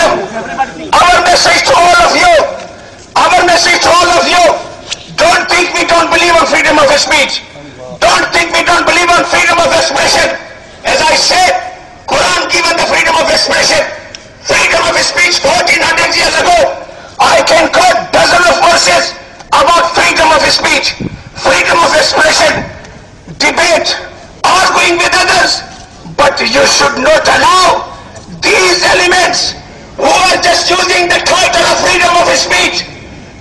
terrorism. Our message to all of you, don't think we don't believe on freedom of speech. Don't think we don't believe on freedom of expression. As I said, Quran given the freedom of expression, freedom of speech 1400 years ago. I can quote dozens of verses about freedom of speech, freedom of expression, debate, arguing with others. But you should not allow these elements who are just using the title of freedom of speech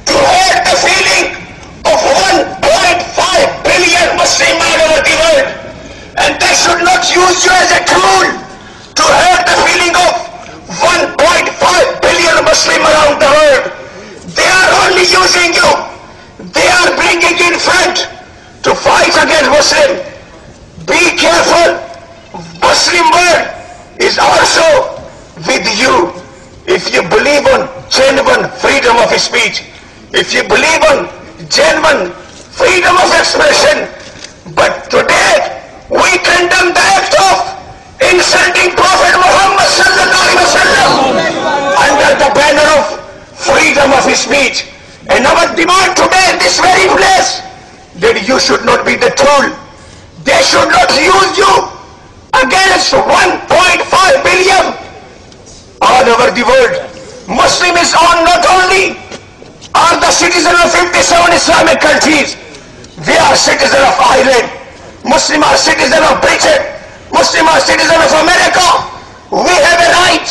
to hurt the feeling of 1.5 billion Muslims all over the world. And they should not use you as a tool to hurt the feeling of 1.5 billion Muslims around the world. They are only using you. They are bringing in front to fight against Muslim. Be careful. Muslim world is also with you. If you believe on genuine freedom of speech, if you believe on genuine freedom of expression, but today we condemn the act of insulting Prophet Muhammad sallallahu alaihi wasallam under the banner of freedom of speech. And our demand today in this very place that you should not be the tool. They should not use you against 1.5 billion all over the world. Muslim is on not only are the citizens of 57 Islamic countries, we are citizens of Ireland, Muslim are citizens of Britain, Muslim are citizens of America. We have a right,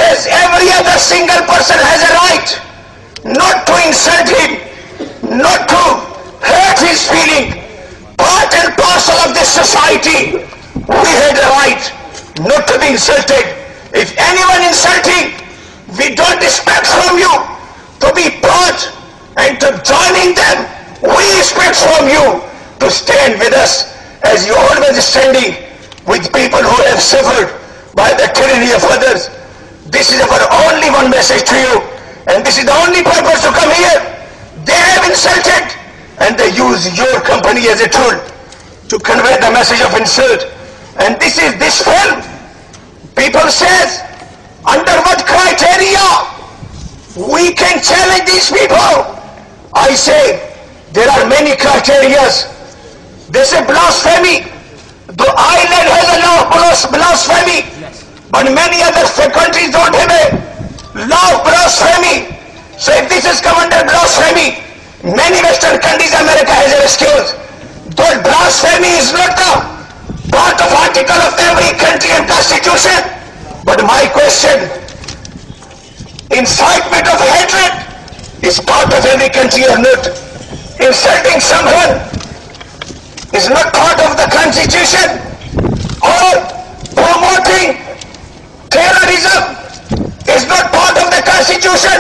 as every other single person has a right, not to insult him, not to hurt his feeling. Part and parcel of this society, we had a right not to be insulted. If anyone insulting, we don't expect from you to be part and to joining them. We expect from you to stand with us as you always standing with people who have suffered by the tyranny of others. This is our only one message to you, and this is the only purpose to come here. They have insulted and they use your company as a tool to convey the message of insult. And this is this film. People says, under what criteria we can challenge these people? I say, there are many criterias. They say blasphemy. The island has a law of blasphemy, but many other countries don't have a law of blasphemy. So if this is come under blasphemy, many Western countries, America has an excuse. Though blasphemy is not the part of article of every country and constitution. But my question, incitement of hatred is part of every country or not? Insulting someone is not part of the constitution, or promoting terrorism is not part of the constitution.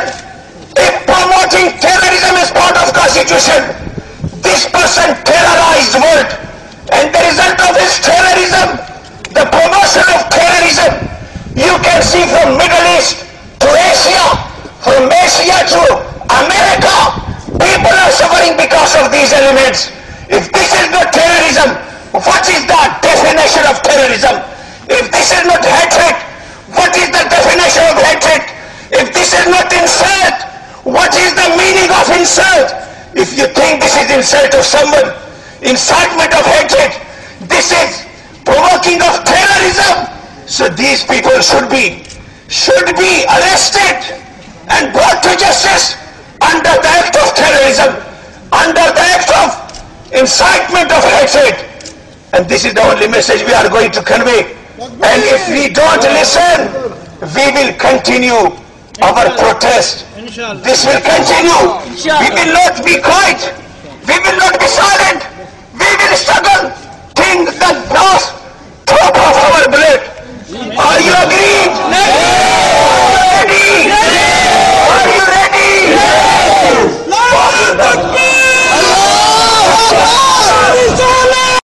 If promoting terrorism is part of constitution, this person terrorized the world, and the result of his terrorism, the promotion of terrorism, you can see from Middle East to Asia, from Asia to America, people are suffering because of these elements. If this is not terrorism, what is the definition of terrorism? If this is not hatred, what is the definition of hatred? If this is not insult, what is the meaning of insult? If you think this is insult of someone, incitement of hatred, this is provoking of terrorism, so these people should be arrested and brought to justice under the act of terrorism, under the act of incitement of hatred. And this is the only message we are going to convey. And if we don't listen, we will continue our protest. This will continue. We will not be quiet. We will not be silent. We will struggle till the last drop of our blood.